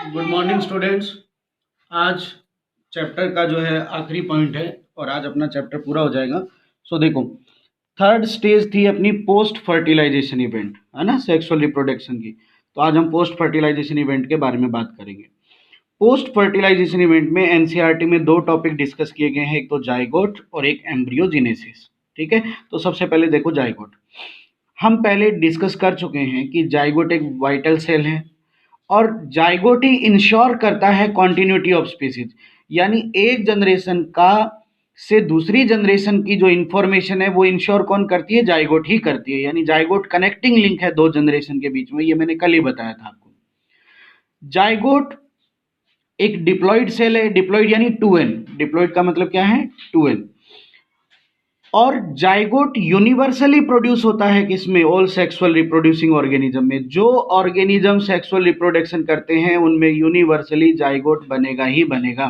Good morning students. आज chapter का जो है आखिरी पॉइंट है और आज अपना चैप्टर पूरा हो जाएगा। देखो, थर्ड स्टेज थी अपनी पोस्ट फर्टिलाइजेशन इवेंट, है ना, सेक्सुअल रिप्रोडक्शन की। तो आज हम पोस्ट फर्टिलाइजेशन इवेंट के बारे में बात करेंगे। पोस्ट फर्टिलाइजेशन इवेंट में एनसीईआरटी में दो टॉपिक डिस्कस किए गए हैं, एक तो जाइगोट और एक एम्ब्रियोजेनेसिस। ठीक है, तो सबसे पहले देखो जाइगोट। हम पहले डिस्कस कर चुके हैं कि जाइगोट एक वाइटल सेल है और जाइगोट ही इंश्योर करता है कॉन्टिन्यूटी ऑफ स्पीसीज, यानी एक जनरेशन का से दूसरी जनरेशन की जो इंफॉर्मेशन है वो इंश्योर कौन करती है? जाइगोट ही करती है। यानी जाइगोट कनेक्टिंग लिंक है दो जनरेशन के बीच में, ये मैंने कल ही बताया था आपको। जाइगोट एक डिप्लॉइड सेल है, डिप्लॉइड यानी 2n, डिप्लॉइड का मतलब क्या है? 2n। और जाइगोट यूनिवर्सली प्रोड्यूस होता है किसमें? ऑल सेक्सुअल रिप्रोड्यूसिंग ऑर्गेनिज्म में। जो ऑर्गेनिज्म सेक्सुअल रिप्रोडक्शन करते हैं उनमें यूनिवर्सली जाइगोट बनेगा ही बनेगा,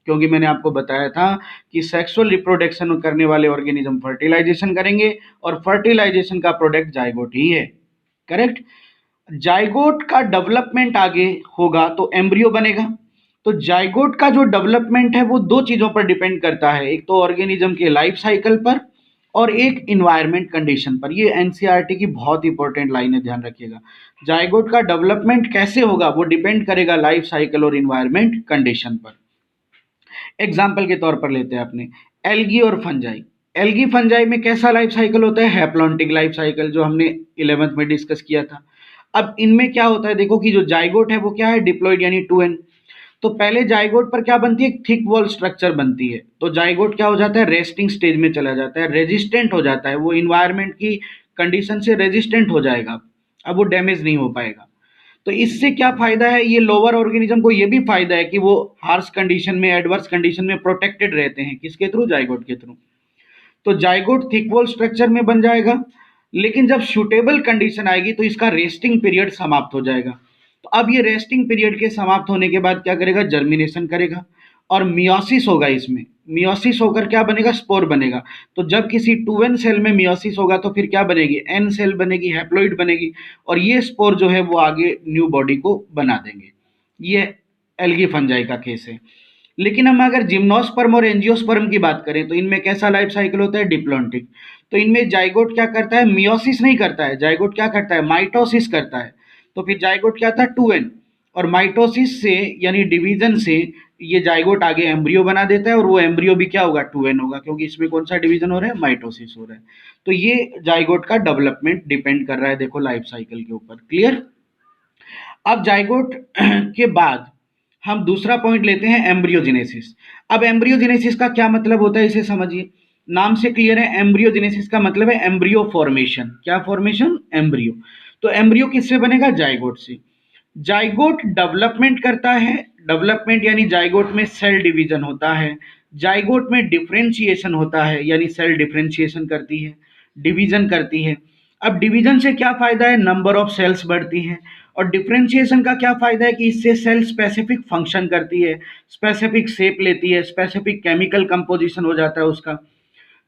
क्योंकि मैंने आपको बताया था कि सेक्सुअल रिप्रोडक्शन करने वाले ऑर्गेनिज्म फर्टिलाइजेशन करेंगे और फर्टिलाइजेशन का प्रोडक्ट जाइगोट ही है। करेक्ट। जाइगोट का डेवलपमेंट आगे होगा तो एम्ब्रियो बनेगा। तो जाइगोट का जो डेवलपमेंट है वो दो चीजों पर डिपेंड करता है, एक तो ऑर्गेनिज्म के लाइफ साइकिल पर और एक इन्वायरमेंट कंडीशन पर। ये एनसीईआरटी की बहुत इंपॉर्टेंट लाइन है, ध्यान रखिएगा। जाइगोट का डेवलपमेंट कैसे होगा वो डिपेंड करेगा लाइफ साइकिल और इन्वायरमेंट कंडीशन पर। एग्जाम्पल के तौर पर लेते हैं अपने एल्गी और फंजाई। एल्गी फंजाई में कैसा लाइफ साइकिल होता है? हैप्लॉन्टिक लाइफ साइकिल, जो हमने 11th में डिस्कस किया था। अब इनमें क्या होता है, देखो कि जो जाइगोट है वो क्या है? डिप्लॉइड यानी 2n। तो पहले जाइगोट पर क्या बनती है? थिक वॉल स्ट्रक्चर बनती है। तो जाइगोट क्या हो जाता है? रेस्टिंग स्टेज में चला जाता है, रेजिस्टेंट हो जाता है, वो इन्वायरमेंट की कंडीशन से रेजिस्टेंट हो जाएगा, अब वो डैमेज नहीं हो पाएगा। तो इससे क्या फायदा है? ये लोअर ऑर्गेनिज्म को ये भी फायदा है कि वो हार्श कंडीशन में, एडवर्स कंडीशन में प्रोटेक्टेड रहते हैं। किसके थ्रू? जाइगोट के थ्रू। तो जाइगोट थिक वॉल स्ट्रक्चर में बन जाएगा, लेकिन जब सूटेबल कंडीशन आएगी तो इसका रेस्टिंग पीरियड समाप्त हो जाएगा। तो अब ये रेस्टिंग पीरियड के समाप्त होने के बाद क्या करेगा? जर्मिनेशन करेगा और मियोसिस होगा इसमें। मियोसिस होकर क्या बनेगा? स्पोर बनेगा। तो जब किसी 2n सेल में मियोसिस होगा तो फिर क्या बनेगी? n सेल बनेगी, हैप्लॉइड बनेगी, और ये स्पोर जो है वो आगे न्यू बॉडी को बना देंगे। ये एल्गी फंजाई का केस है। लेकिन हम अगर जिम्नोस्पर्म और एंजियोस्पर्म की बात करें तो इनमें कैसा लाइफ साइकिल होता है? डिप्लॉन्टिक। तो इनमें जाइगोट क्या करता है? मियोसिस नहीं करता है, जाइगोट क्या करता है? माइटोसिस करता है। तो फिर जाइगोट क्या था? 2n। और माइटोसिस से यानी डिवीजन से ये जाइगोट आगे एम्ब्रियो बना देता है और वो एम्ब्रियो भी क्या होगा? 2n होगा, क्योंकि इसमें कौन सा डिवीजन हो रहा है? माइटोसिस हो रहा है। तो ये जाइगोट का डेवलपमेंट डिपेंड कर रहा है, देखो, लाइफ साइकिल के ऊपर। क्लियर। अब जाइगोट के बाद हम दूसरा पॉइंट लेते हैं, एम्ब्रियोजेनेसिस। अब एम्ब्रियोजेनेसिस का क्या मतलब होता है इसे समझिए। नाम से क्लियर है, एम्ब्रियोजेनेसिस का मतलब है एम्ब्रियो फॉर्मेशन। क्या फॉर्मेशन? एम्ब्रियो। तो एम्ब्रियो किससे बनेगा? जाइगोट से। जाइगोट डेवलपमेंट करता है, डेवलपमेंट यानी जाइगोट में सेल डिवीजन होता है, जाइगोट में डिफरेंशिएशन होता है, यानी सेल डिफरेंशिएशन करती है, डिवीजन करती है। अब डिवीजन से क्या फायदा है? नंबर ऑफ सेल्स बढ़ती हैं। और डिफरेंशिएशन का क्या फायदा है? कि इससे सेल स्पेसिफिक फंक्शन करती है, स्पेसिफिक शेप लेती है, स्पेसिफिक केमिकल कंपोजिशन हो जाता है उसका।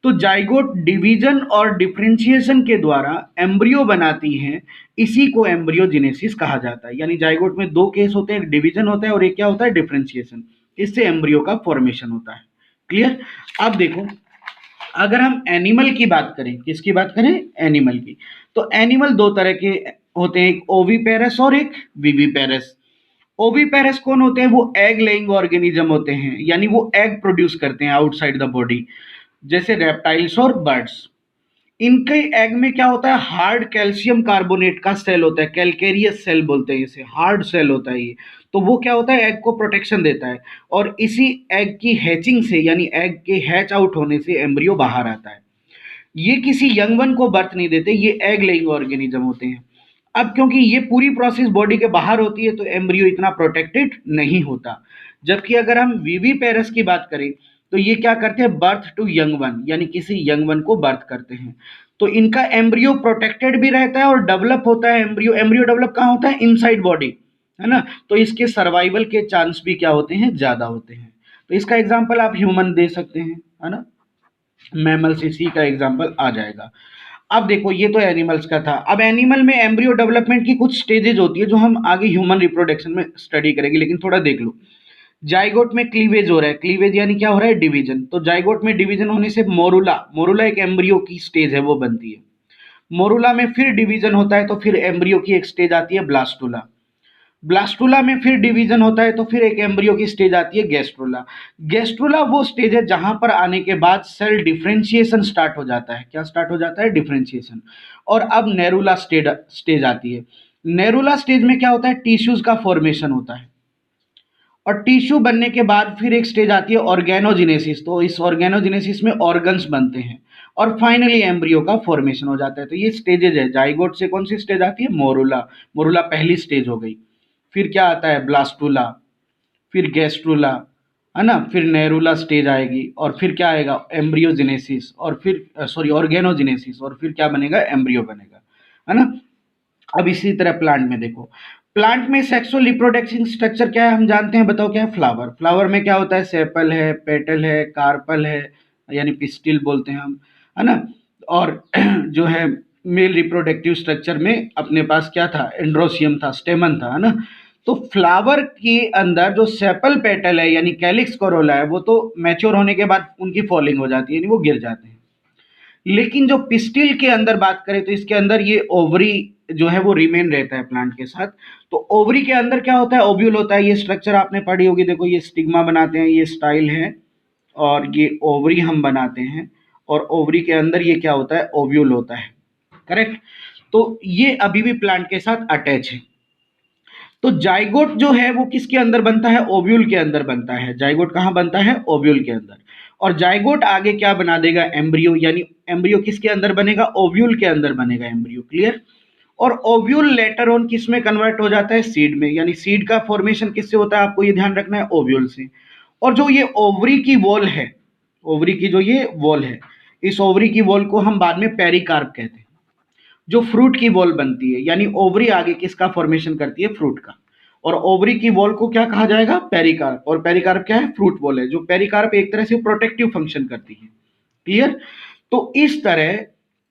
तो जाइगोट डिवीजन और डिफरेंशिएशन के द्वारा एम्ब्रियो बनाती हैं, इसी को एम्ब्रियोजेनेसिस कहा जाता है। यानी जाइगोट में दो केस होते हैं, एक डिवीजन होता है और एक क्या होता है? डिफरेंशिएशन। इससे एम्ब्रियो का फॉर्मेशन होता है। क्लियर। अब देखो, अगर हम एनिमल की बात करें, किसकी बात करें? एनिमल की। तो एनिमल दो तरह के होते हैं, एक ओविपेरस और एक विविपेरस। ओविपेरस कौन होते हैं? वो एग लेइंग ऑर्गेनिज्म होते हैं, यानी वो एग प्रोड्यूस करते हैं आउटसाइड द बॉडी, जैसे रेप्टाइल्स और बर्ड्स। इनके एग में क्या होता है? हार्ड कैल्शियम कार्बोनेट का सेल होता है, कैलकेरियस सेल बोलते हैं इसे, हार्ड सेल होता है ये। तो वो क्या होता है? एग को प्रोटेक्शन देता है, और इसी एग की हैचिंग से, यानी एग के हैच आउट होने से एम्ब्रियो बाहर आता है। ये किसी यंग वन को बर्थ नहीं देते, ये एग लेइंग ऑर्गेनिज्म होते हैं। अब क्योंकि ये पूरी प्रोसेस बॉडी के बाहर होती है तो एम्ब्रियो इतना प्रोटेक्टेड नहीं होता। जबकि अगर हम वीवी पेरस की बात करें तो ये क्या करते हैं? बर्थ टू यंग वन, यानी किसी यंग वन को बर्थ करते हैं। तो इनका एम्ब्रियो प्रोटेक्टेड भी रहता है और डेवलप होता है। एम्ब्रियो एम्ब्रियो डेवलप कहाँ होता है? इनसाइड बॉडी, है ना। तो इसके सर्वाइवल के चांस भी क्या होते हैं? ज्यादा होते हैं। तो इसका एग्जाम्पल आप ह्यूमन दे सकते हैं, है ना, मैमल्स, इसी का एग्जाम्पल आ जाएगा। अब देखो ये तो एनिमल्स का था। अब एनिमल में एम्ब्रियो डेवलपमेंट की कुछ स्टेजेज होती है जो हम आगे ह्यूमन रिप्रोडक्शन में स्टडी करेंगे, लेकिन थोड़ा देख लो। जाइगोट में क्लीवेज हो रहा है, क्लीवेज यानी क्या हो रहा है, डिवीजन। तो जाइगोट में डिवीजन होने से मोरुला, मोरुला एक एम्ब्रियो की स्टेज है वो बनती है। मोरुला में फिर डिवीजन होता है तो फिर एम्ब्रियो की एक स्टेज आती है ब्लास्टुला। ब्लास्टुला में फिर डिवीजन होता है तो फिर एक एम्ब्रियो की स्टेज आती है गैस्ट्रुला। गैस्ट्रुला वो स्टेज है जहां पर आने के बाद सेल डिफरेंशिएशन स्टार्ट हो जाता है। क्या स्टार्ट हो जाता है? डिफरेंशिएशन। और अब नेरुला स्टेज स्टेज आती है। नेरुला स्टेज में क्या होता है? टिश्यूज का फॉर्मेशन होता है। और टिश्यू बनने के बाद फिर एक स्टेज आती है ऑर्गेनोजेनेसिस। तो इस ऑर्गेनोजेनेसिस में ऑर्गन्स बनते हैं और फाइनली एम्ब्रियो का फॉर्मेशन हो जाता है। तो ये स्टेजेज है। जाइगोट से कौन सी स्टेज आती है? मोरुला। मोरुला पहली स्टेज हो गई। फिर क्या आता है? ब्लास्टुला, फिर गैस्ट्रुला, है ना, फिर नेरुला स्टेज आएगी और फिर क्या आएगा? एम्ब्रियोजेनेसिस, और फिर सॉरी ऑर्गेनोजेनेसिस, और फिर क्या बनेगा? एम्ब्रियो बनेगा, है ना। अब इसी तरह प्लांट में देखो, प्लांट में सेक्सुअल रिप्रोडक्शन स्ट्रक्चर क्या है हम जानते हैं, बताओ क्या है? फ्लावर। फ्लावर में क्या होता है? सेपल है, पेटल है, कार्पल है, यानी पिस्टिल बोलते हैं हम, है ना। और जो है मेल रिप्रोडक्टिव स्ट्रक्चर में अपने पास क्या था? एंड्रोसियम था, स्टेमन था, है ना। तो फ्लावर के अंदर जो सेपल पेटल है यानी कैलिक्स कोरोला है, वो तो मैच्योर होने के बाद उनकी फॉलिंग हो जाती है, यानी वो गिर जाते हैं। लेकिन जो पिस्टिल के अंदर बात करें तो इसके अंदर ये ओवरी जो है वो रिमेन रहता है प्लांट के साथ। तो ओवरी के अंदर क्या होता है? ओव्यूल होता है। ये स्ट्रक्चर आपने पढ़ी होगी, देखो ये स्टिग्मा बनाते हैं, ये स्टाइल है, और ये ओवरी हम बनाते हैं, और ओवरी के अंदर ये क्या होता है? ओव्यूल होता है, करेक्ट। तो ये अभी भी प्लांट के साथ अटैच है। तो जाइगोट जो है वो किसके अंदर बनता है? ओव्यूल के अंदर बनता है। जाइगोट कहाँ बनता है? ओव्यूल के अंदर। और जाइगोट आगे क्या बना देगा? एम्ब्रियो, यानी एम्ब्रियो किसके अंदर बनेगा? ओव्यूल के अंदर बनेगा एम्ब्रियो, क्लियर। और ओव्यूल लेटर ऑन किस में कन्वर्ट हो जाता है? सीड में। यानी सीड का फॉर्मेशन किससे होता है? आपको ये ध्यान रखना है, ओव्यूल से। और जो ये ओवरी की वॉल है, ओवरी की जो ये वॉल है, इस ओवरी की वॉल को हम बाद में पेरिकार्प कहते हैं। जो फ्रूट की वॉल बनती है, यानी ओवरी आगे किसका फॉर्मेशन करती है? फ्रूट का। और ओवरी की वॉल को क्या कहा जाएगा? पेरिकार्प। और पेरिकार्प क्या है? फ्रूट वॉल है। जो पेरिकार्प एक तरह से प्रोटेक्टिव फंक्शन करती है, क्लियर। तो इस तरह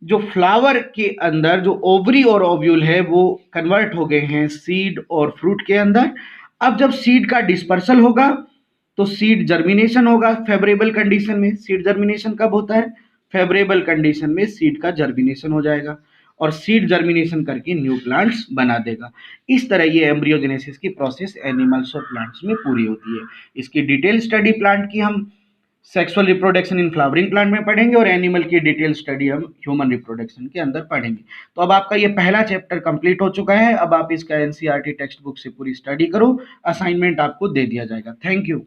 जो फ्लावर के अंदर जो ओवरी और ओव्यूल है वो कन्वर्ट हो गए हैं सीड और फ्रूट के अंदर। अब जब सीड का डिस्पर्सल होगा तो सीड जर्मिनेशन होगा फेवरेबल कंडीशन में। सीड जर्मिनेशन कब होता है? फेवरेबल कंडीशन में सीड का जर्मिनेशन हो जाएगा और सीड जर्मिनेशन करके न्यू प्लांट्स बना देगा। इस तरह ये एम्ब्रियोजेनेसिस की प्रोसेस एनिमल्स और प्लांट्स में पूरी होती है। इसकी डिटेल स्टडी प्लांट की हम sexual reproduction in flowering plant में पढ़ेंगे और एनिमल की डिटेल स्टडी हम ह्यूमन रिप्रोडक्शन के अंदर पढ़ेंगे। तो अब आपका ये पहला चैप्टर कंप्लीट हो चुका है। अब आप इसका एनसीईआरटी टेक्स्ट बुक से पूरी स्टडी करो, असाइनमेंट आपको दे दिया जाएगा। Thank you.